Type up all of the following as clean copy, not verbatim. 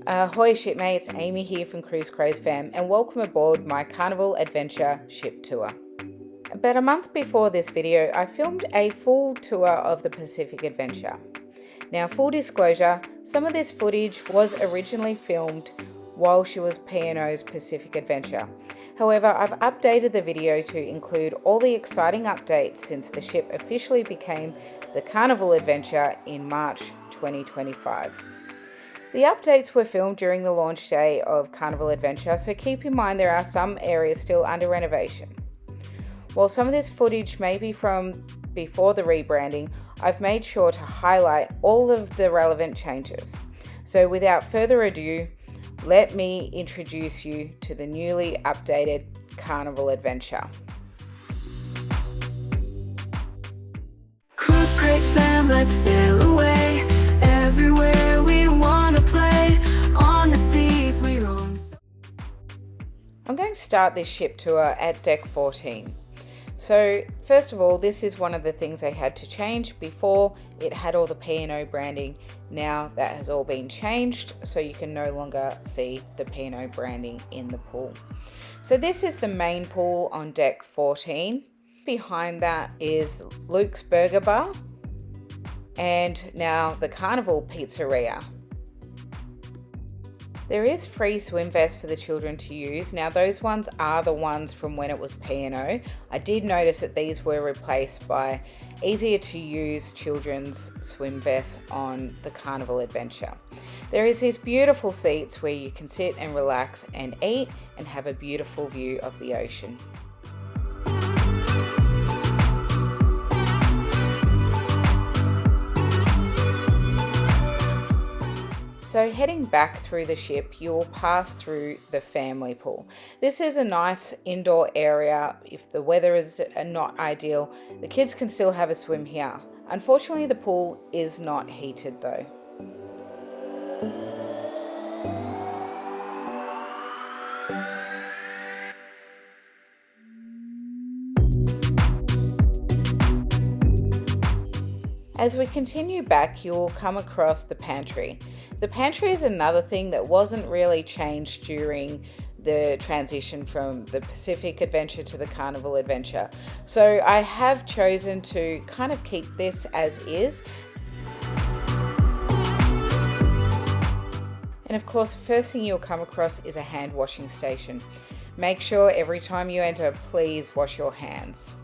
Ahoy shipmates, Amy here from Cruise Craze Fam, and welcome aboard my Carnival Adventure ship tour. About a month before this video, I filmed a full tour of the Pacific Adventure. Now, full disclosure, some of this footage was originally filmed while she was P&O's Pacific Adventure. However, I've updated the video to include all the exciting updates since the ship officially became the Carnival Adventure in March 2025. The updates were filmed during the launch day of Carnival Adventure, so keep in mind there are some areas still under renovation. While some of this footage may be from before the rebranding, I've made sure to highlight all of the relevant changes. So without further ado, let me introduce you to the newly updated Carnival Adventure. Cruise Craze Fam, let's sail away. Everywhere we wanna play, on the seas we roam. I'm going to start this ship tour at deck 14. So first of all, this is one of the things they had to change. Before, it had all the P&O branding. Now that has all been changed, so you can no longer see the P&O branding in the pool. So this is the main pool on deck 14. Behind that is Luke's Burger Bar and now the Carnival Pizzeria. There is free swim vests for the children to use. Now those ones are the ones from when it was P&O. I did notice that these were replaced by easier to use children's swim vests on the Carnival Adventure. There is these beautiful seats where you can sit and relax and eat and have a beautiful view of the ocean. So heading back through the ship, you'll pass through the family pool. This is a nice indoor area. If the weather is not ideal, the kids can still have a swim here. Unfortunately, the pool is not heated though. As we continue back, you'll come across the pantry. The pantry is another thing that wasn't really changed during the transition from the Pacific Adventure to the Carnival Adventure. So I have chosen to kind of keep this as is. And of course, the first thing you'll come across is a hand washing station. Make sure every time you enter, please wash your hands.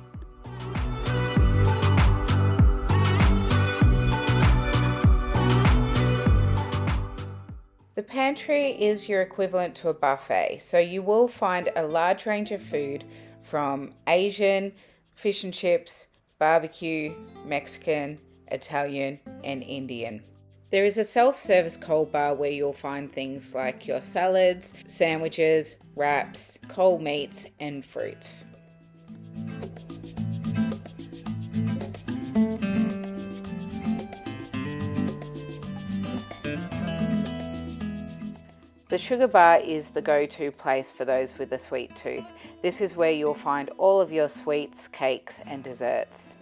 The pantry is your equivalent to a buffet, so you will find a large range of food from Asian, fish and chips, barbecue, Mexican, Italian, and Indian. There is a self-service cold bar where you'll find things like your salads, sandwiches, wraps, cold meats, and fruits. The sugar bar is the go-to place for those with a sweet tooth. This is where you'll find all of your sweets, cakes, and desserts.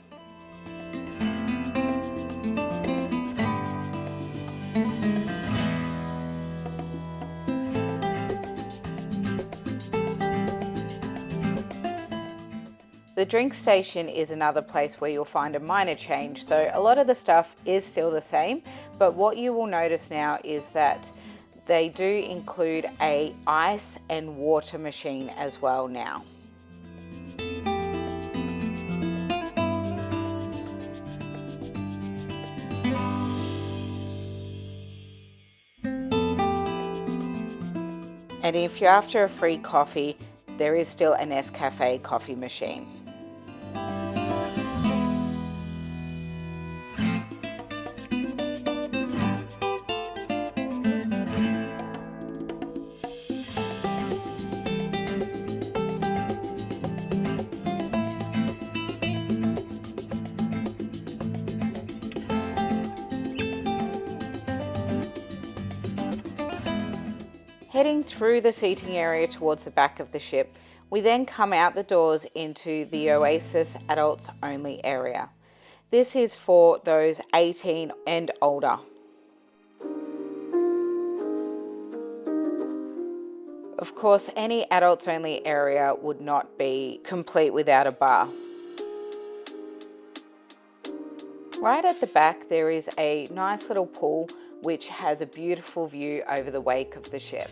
The drink station is another place where you'll find a minor change. So a lot of the stuff is still the same, but what you will notice now is that they do include a ice and water machine as well now. And if you're after a free coffee, there is still an Nescafe coffee machine. Heading through the seating area towards the back of the ship, we then come out the doors into the Oasis adults only area. This is for those 18 and older. Of course, any adults only area would not be complete without a bar. Right at the back there is a nice little pool which has a beautiful view over the wake of the ship.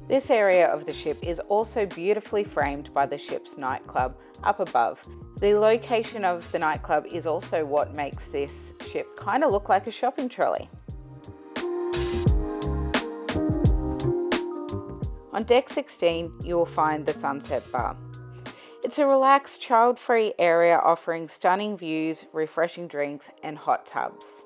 This area of the ship is also beautifully framed by the ship's nightclub up above. The location of the nightclub is also what makes this ship kind of look like a shopping trolley. On deck 16, you will find the sunset bar. It's a relaxed, child-free area offering stunning views, refreshing drinks, and hot tubs.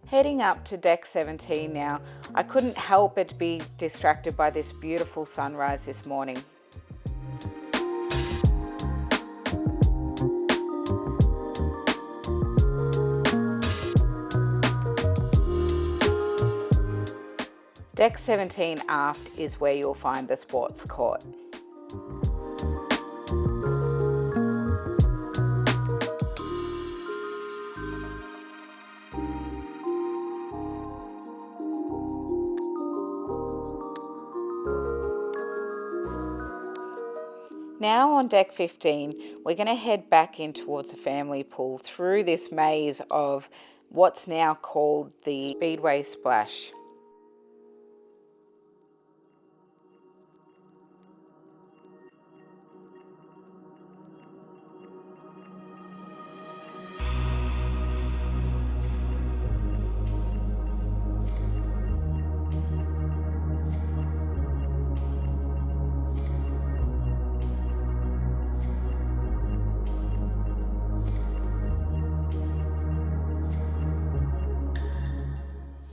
Heading up to deck 17 now, I couldn't help but be distracted by this beautiful sunrise this morning. Deck 17 aft is where you'll find the sports court. Now on deck 15, we're going to head back in towards the family pool through this maze of what's now called the Speedway Splash.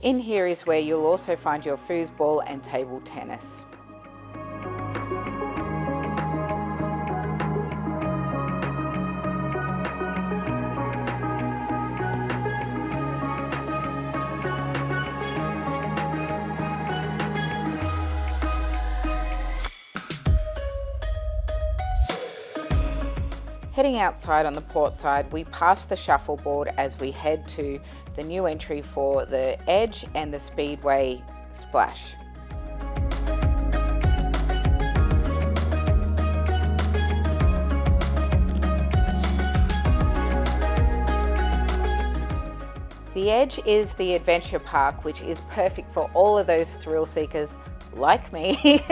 In here is where you'll also find your foosball and table tennis. Heading outside on the port side, we pass the shuffleboard as we head to the new entry for the Edge and the Speedway Splash. The Edge is the adventure park, which is perfect for all of those thrill seekers like me.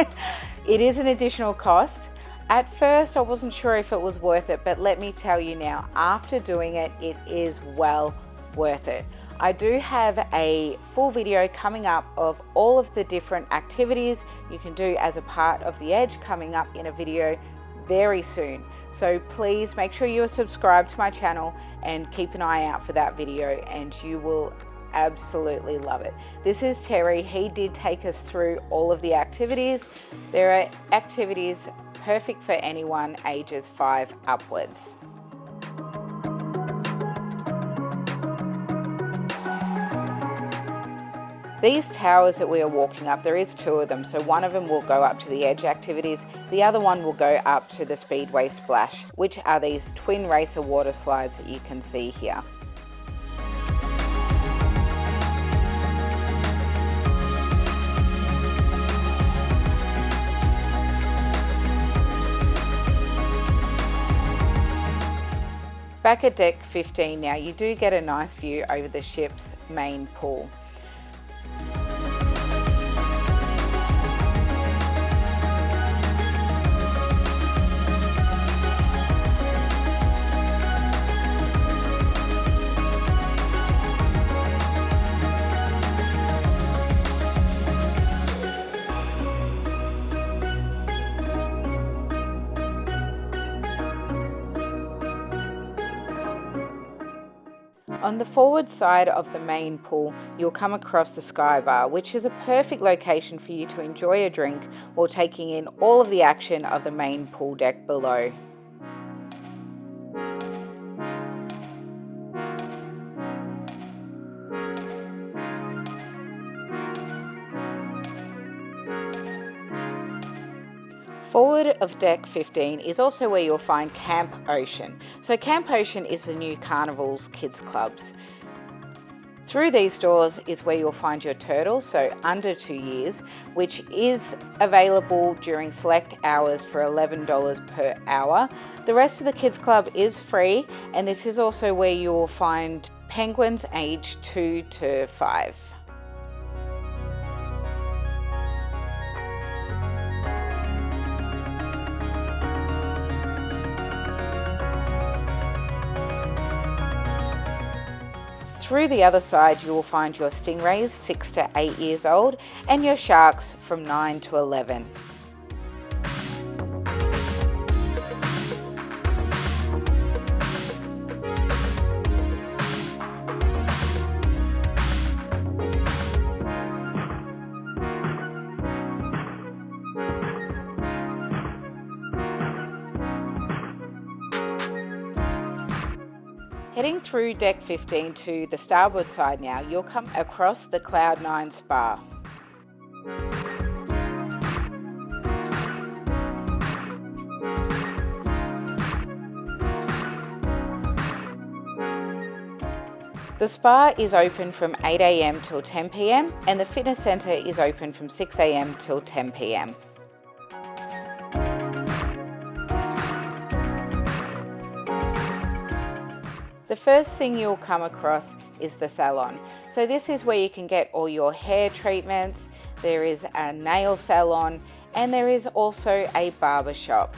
It is an additional cost. At first, I wasn't sure if it was worth it, but let me tell you now, after doing it, it is well worth it. I do have a full video coming up of all of the different activities you can do as a part of the Edge coming up in a video very soon. So please make sure you are subscribed to my channel and keep an eye out for that video, and you will absolutely love it. This is Terry. He did take us through all of the activities. There are activities perfect for anyone ages 5 upwards. These towers that we are walking up, there is 2 of them, so one of them will go up to the Edge activities, the other one will go up to the Speedway Splash, which are these twin racer water slides that you can see here. Back at deck 15 now, you do get a nice view over the ship's main pool. On the forward side of the main pool, you'll come across the Sky Bar, which is a perfect location for you to enjoy a drink while taking in all of the action of the main pool deck below. starboard of deck 15 is also where you'll find Camp Ocean. So Camp Ocean is the new Carnival's kids clubs. Through these doors is where you'll find your turtles, so under 2 years, which is available during select hours for $11 per hour. The rest of the kids club is free, and this is also where you will find penguins aged 2 to 5. Through the other side you will find your stingrays 6 to 8 years old and your sharks from 9 to 11. Heading through deck 15 to the starboard side now, you'll come across the Cloud9 Spa. The spa is open from 8 AM till 10 PM and the fitness centre is open from 6 AM till 10 PM. The first thing you'll come across is the salon. So this is where you can get all your hair treatments, there is a nail salon, and there is also a barber shop.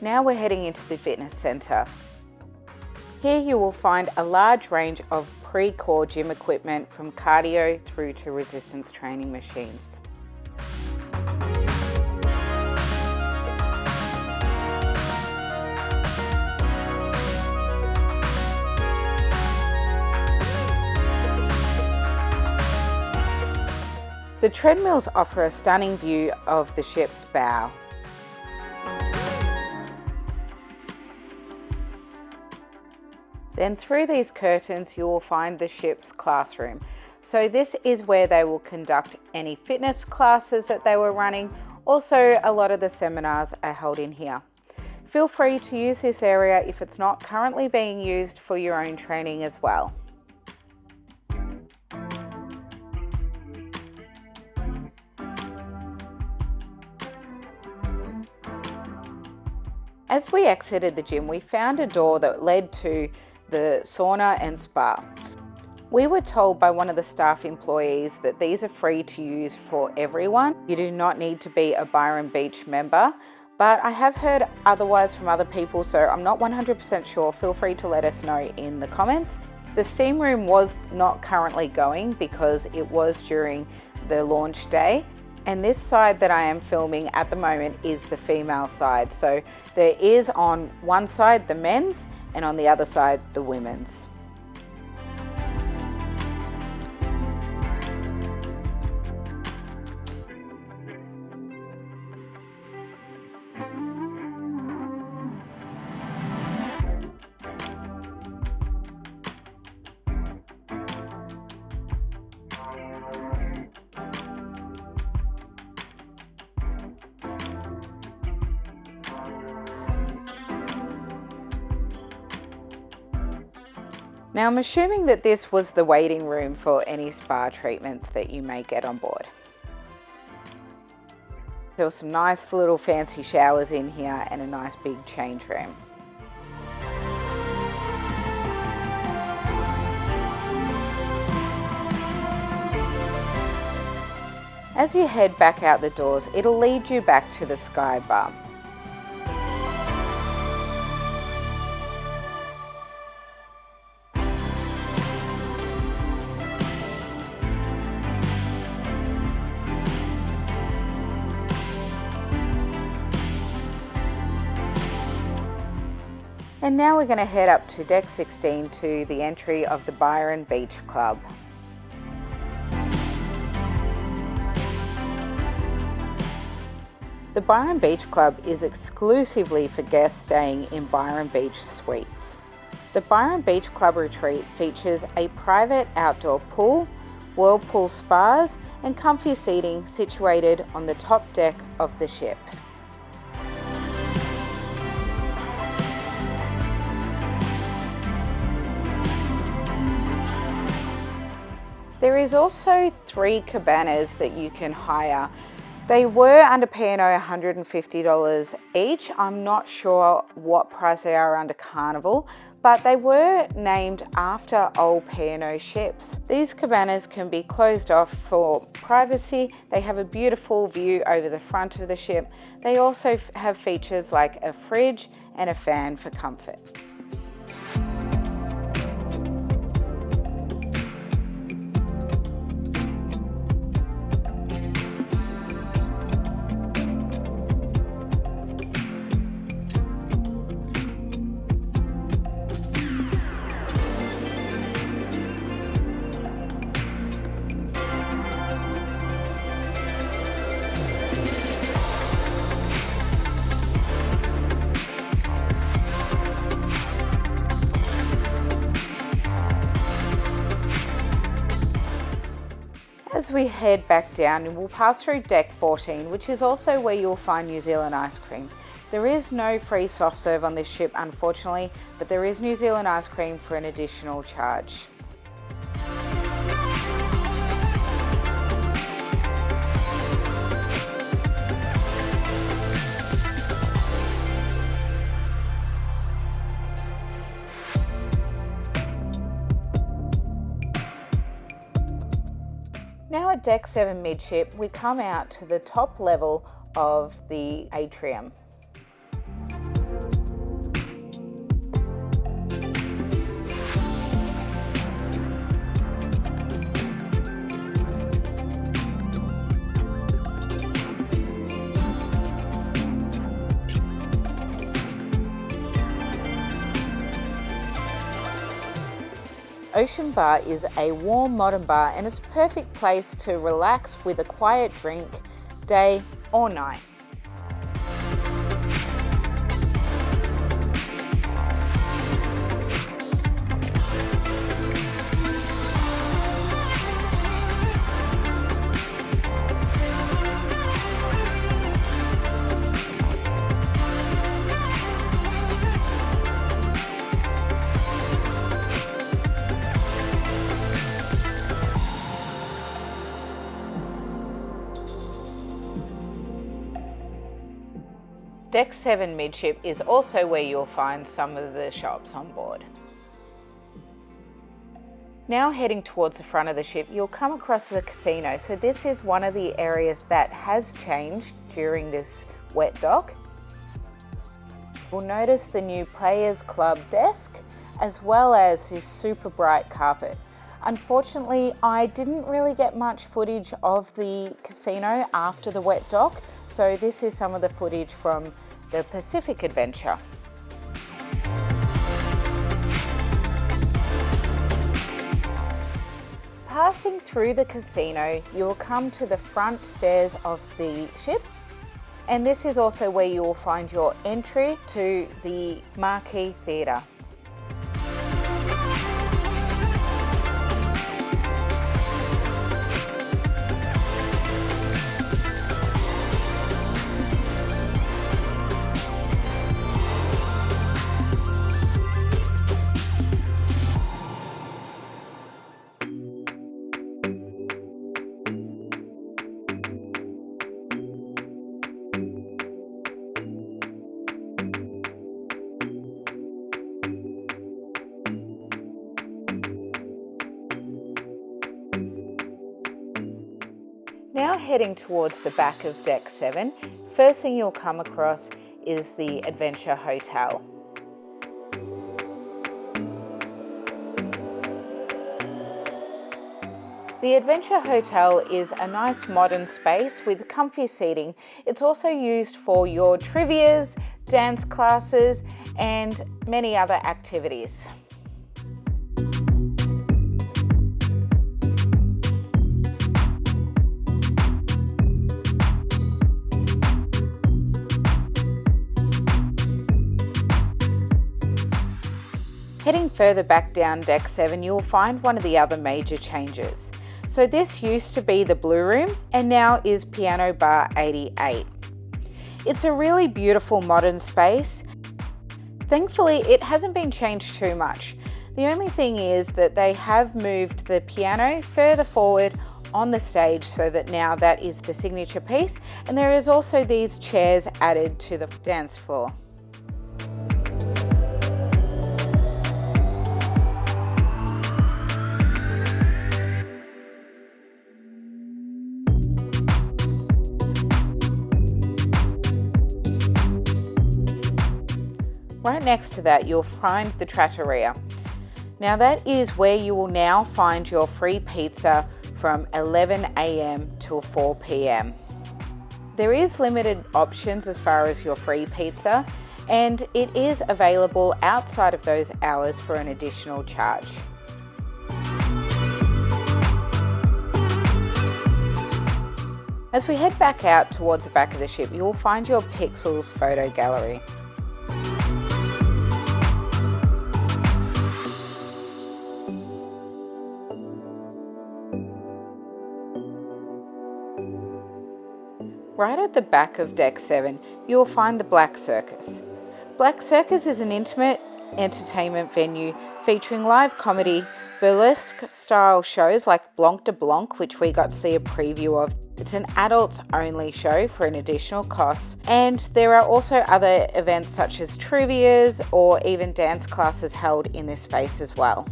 Now we're heading into the fitness centre. Here you will find a large range of pre-core gym equipment from cardio through to resistance training machines. The treadmills offer a stunning view of the ship's bow. Then through these curtains you will find the ship's classroom. So this is where they will conduct any fitness classes that they were running. Also, a lot of the seminars are held in here. Feel free to use this area if it's not currently being used for your own training as well. As we exited the gym, we found a door that led to the sauna and spa. We were told by one of the staff employees that these are free to use for everyone. You do not need to be a Byron Beach member, but I have heard otherwise from other people, so I'm not 100% sure. Feel free to let us know in the comments. The steam room was not currently going because it was during the launch day. And this side that I am filming at the moment is the female side. So there is on one side the men's and on the other side the women's. Now I'm assuming that this was the waiting room for any spa treatments that you may get on board. There were some nice little fancy showers in here and a nice big change room. As you head back out the doors, it'll lead you back to the Sky Bar. And now we're going to head up to deck 16 to the entry of the Byron Beach Club. The Byron Beach Club is exclusively for guests staying in Byron Beach Suites. The Byron Beach Club Retreat features a private outdoor pool, whirlpool spas, and comfy seating situated on the top deck of the ship. There is also 3 cabanas that you can hire. They were under P&O $150 each. I'm not sure what price they are under Carnival, but they were named after old P&O ships. These cabanas can be closed off for privacy. They have a beautiful view over the front of the ship. They also have features like a fridge and a fan for comfort. As we head back down, we'll pass through deck 14, which is also where you'll find New Zealand ice cream. There is no free soft serve on this ship, unfortunately, but there is New Zealand ice cream for an additional charge. Now at deck 7 midship, we come out to the top level of the Atrium. Ocean Bar is a warm modern bar and it's a perfect place to relax with a quiet drink, day or night. Deck 7 midship is also where you'll find some of the shops on board. Now heading towards the front of the ship, you'll come across the casino. So this is one of the areas that has changed during this wet dock. You'll notice the new Players Club desk, as well as this super bright carpet. Unfortunately, I didn't really get much footage of the casino after the wet dock, so this is some of the footage from the Pacific Adventure. Passing through the casino, you will come to the front stairs of the ship, and this is also where you will find your entry to the Marquee Theatre. Now heading towards the back of deck 7, first thing you'll come across is the Adventure Hotel. The Adventure Hotel is a nice modern space with comfy seating. It's also used for your trivias, dance classes, and many other activities. further back down deck 7, you'll find one of the other major changes. So this used to be the Blue Room and now is Piano Bar 88. It's a really beautiful modern space. Thankfully, it hasn't been changed too much. The only thing is that they have moved the piano further forward on the stage so that now that is the signature piece, and there is also these chairs added to the dance floor. Right next to that, you'll find the trattoria. Now that is where you will now find your free pizza from 11 a.m. till 4 p.m. There is limited options as far as your free pizza, and it is available outside of those hours for an additional charge. As we head back out towards the back of the ship, you will find your Pixels photo gallery. Right at the back of Deck 7, you will find the Black Circus. Black Circus is an intimate entertainment venue featuring live comedy, burlesque style shows like Blanc de Blanc, which we got to see a preview of. It's an adults only show for an additional cost, and there are also other events such as trivias or even dance classes held in this space as well.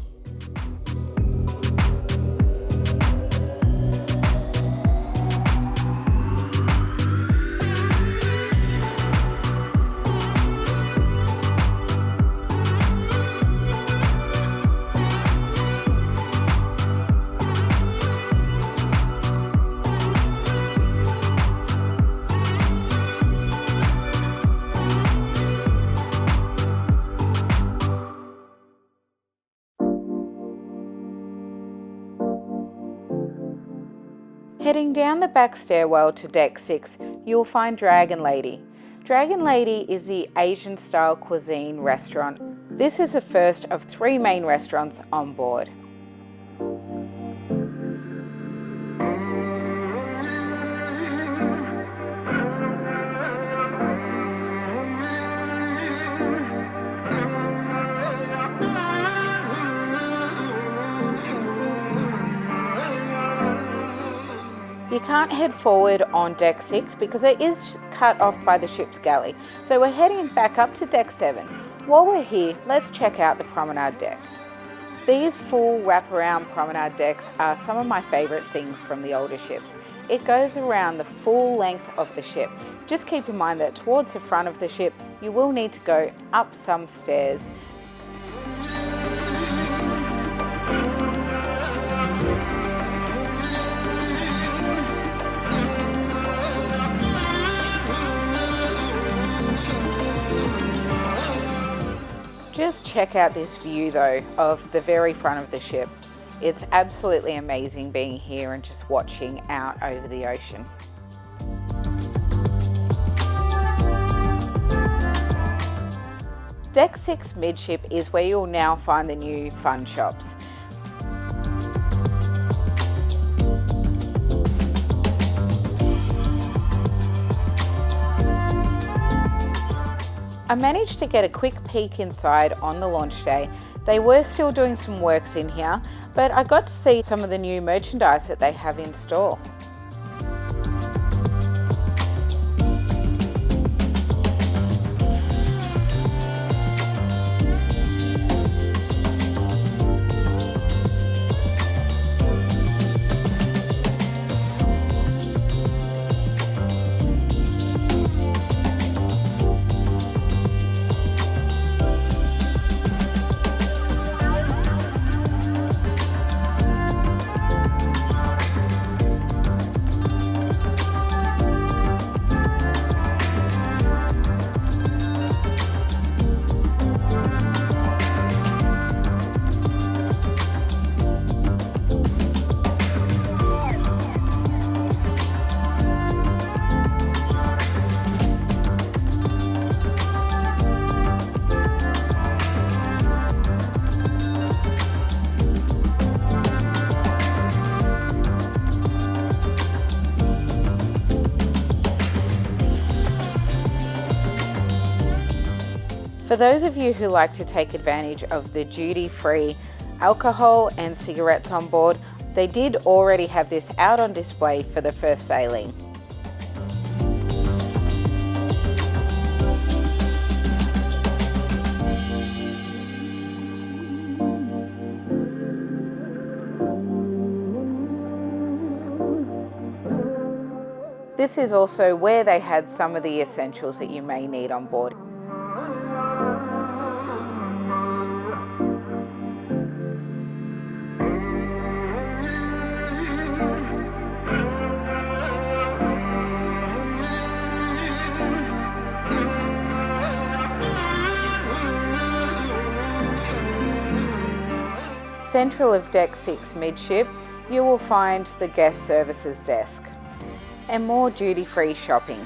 Heading down the back stairwell to Deck 6, you'll find Dragon Lady. Dragon Lady is the Asian style cuisine restaurant. This is the first of 3 main restaurants on board. You can't head forward on Deck 6 because it is cut off by the ship's galley. So we're heading back up to Deck 7. While we're here, let's check out the promenade deck. These full wraparound promenade decks are some of my favourite things from the older ships. It goes around the full length of the ship. Just keep in mind that towards the front of the ship, you will need to go up some stairs. Just check out this view though of the very front of the ship. It's absolutely amazing being here and just watching out over the ocean. Deck 6 Midship is where you'll now find the new fun shops. I managed to get a quick peek inside on the launch day. They were still doing some works in here, but I got to see some of the new merchandise that they have in store. For those of you who like to take advantage of the duty-free alcohol and cigarettes on board, they did already have this out on display for the first sailing. This is also where they had some of the essentials that you may need on board. Central of Deck 6 Midship, you will find the guest services desk and more duty-free shopping.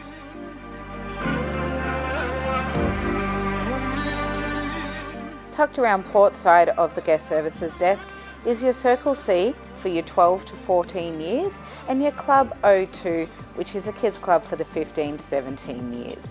Tucked around port side of the guest services desk is your Circle C for your 12 to 14 years and your Club O2, which is a kids club for the 15 to 17 years.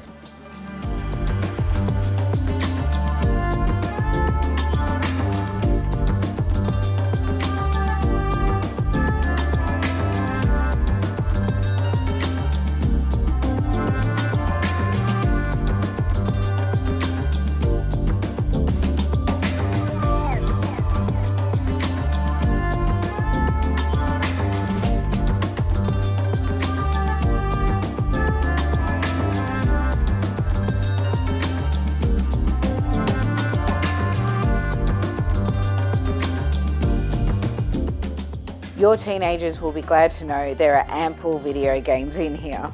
Your teenagers will be glad to know there are ample video games in here.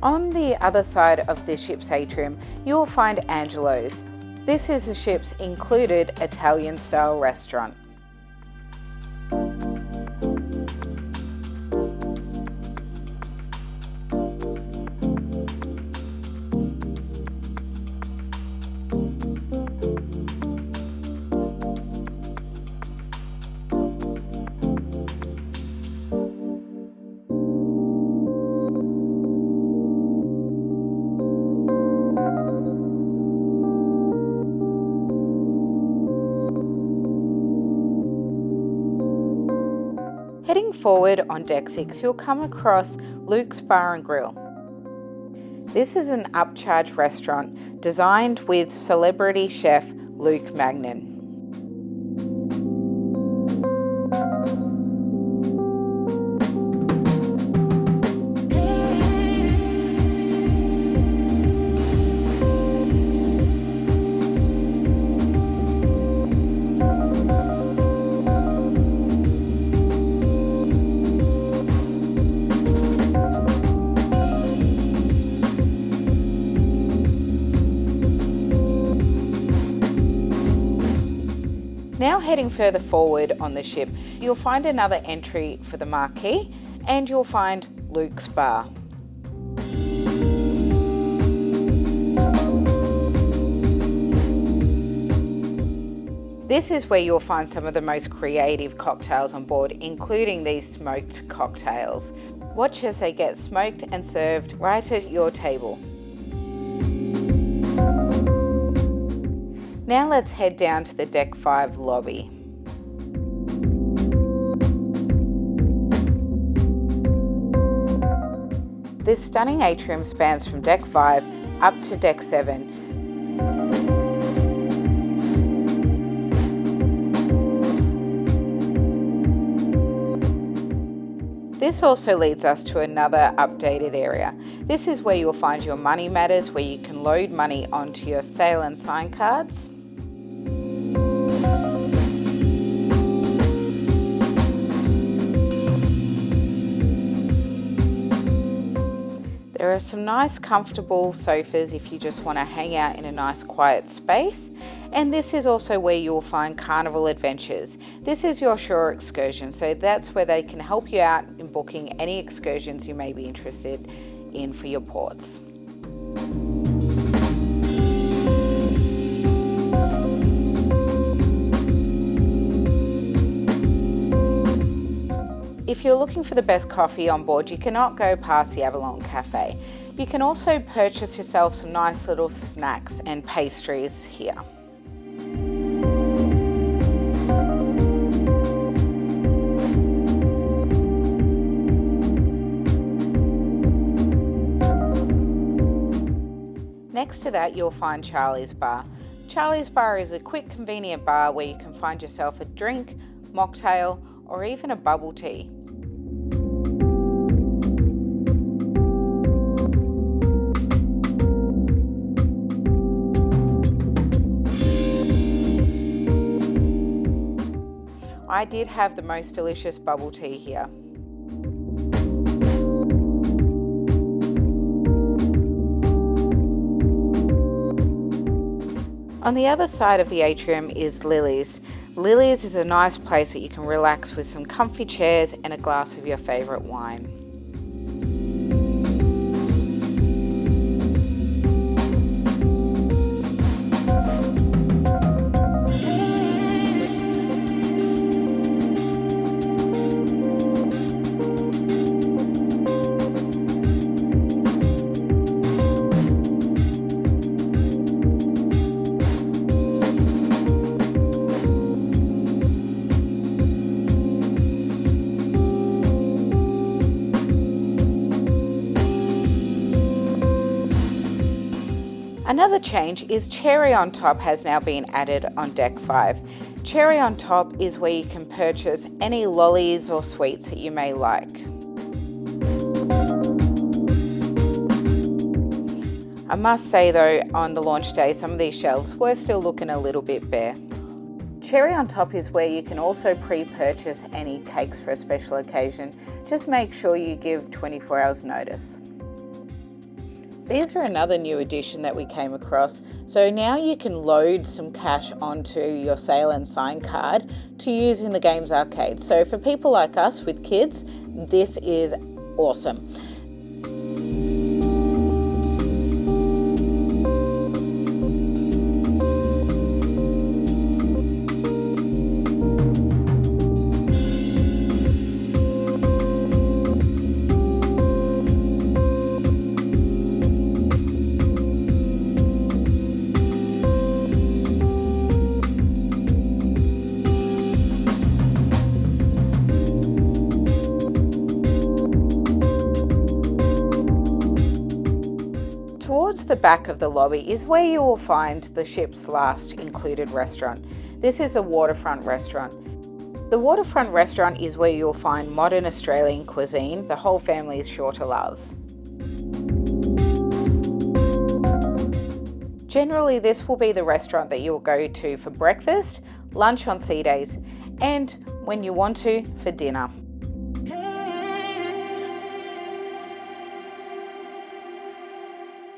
On the other side of the ship's atrium, you will find Angelo's. This is the ship's included Italian-style restaurant. Heading forward on Deck 6, you'll come across Luke's Bar and Grill. This is an upcharge restaurant designed with celebrity chef Luke Magnan. Now heading further forward on the ship, you'll find another entry for the marquee and you'll find Luke's Bar. This is where you'll find some of the most creative cocktails on board, including these smoked cocktails. Watch as they get smoked and served right at your table. Now let's head down to the Deck 5 lobby. This stunning atrium spans from Deck 5 up to Deck 7. This also leads us to another updated area. This is where you'll find your money matters, where you can load money onto your sail and sign cards. There are some nice comfortable sofas if you just want to hang out in a nice quiet space. And this is also where you'll find Carnival Adventures. This is your shore excursion, so that's where they can help you out in booking any excursions you may be interested in for your ports. if you're looking for the best coffee on board, you cannot go past the Avalon Cafe. You can also purchase yourself some nice little snacks and pastries here. Next to that, you'll find Charlie's Bar. Charlie's Bar is a quick, convenient bar where you can find yourself a drink, mocktail, or even a bubble tea. I did have the most delicious bubble tea here. On the other side of the atrium is Lily's. Lily's is a nice place that you can relax with some comfy chairs and a glass of your favourite wine. Another change is Cherry on Top has now been added on Deck 5. Cherry on Top is where you can purchase any lollies or sweets that you may like. I must say though, on the launch day, some of these shelves were still looking a little bit bare. Cherry on Top is where you can also pre-purchase any cakes for a special occasion. Just make sure you give 24 hours notice. These are another new addition that we came across. So now you can load some cash onto your Sail and Sign card to use in the game's arcade. So for people like us with kids, this is awesome. Towards the back of the lobby is where you will find the ship's last included restaurant. This is a waterfront restaurant. The waterfront restaurant is where you'll find modern Australian cuisine the whole family is sure to love. Generally, this will be the restaurant that you'll go to for breakfast, lunch on sea days, and when you want to, for dinner.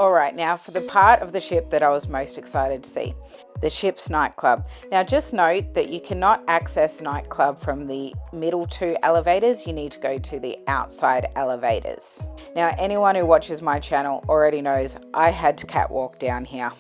Alright, now for the part of the ship that I was most excited to see, the ship's nightclub. Now just note that you cannot access nightclub from the middle two elevators, you need to go to the outside elevators. Now anyone who watches my channel already knows I had to catwalk down here.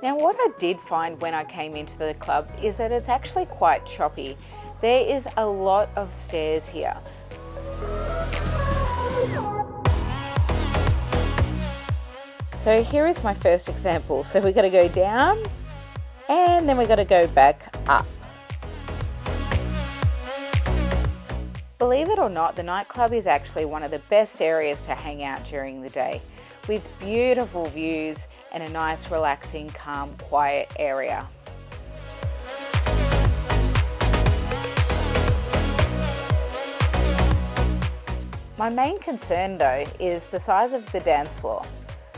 Now what I did find when I came into the club is that it's actually quite choppy. There is a lot of stairs here. So here is my first example. So we've got to go down and then we've got to go back up. Believe it or not, the nightclub is actually one of the best areas to hang out during the day, with beautiful views and a nice, relaxing, calm, quiet area. My main concern though is the size of the dance floor.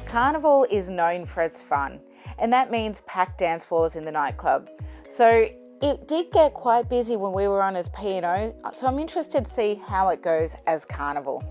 Carnival is known for its fun, and that means packed dance floors in the nightclub. So it did get quite busy when we were on as P&O, so I'm interested to see how it goes as Carnival.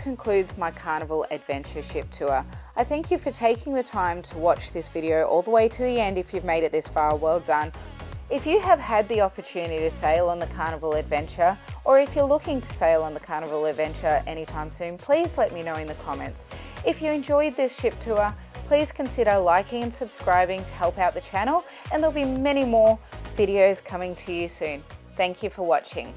concludes my Carnival Adventure Ship Tour. I thank you for taking the time to watch this video all the way to the end. If you've made it this far, well done. If you have had the opportunity to sail on the Carnival Adventure, or if you're looking to sail on the Carnival Adventure anytime soon, please let me know in the comments. If you enjoyed this ship tour, please consider liking and subscribing to help out the channel, and there'll be many more videos coming to you soon. Thank you for watching.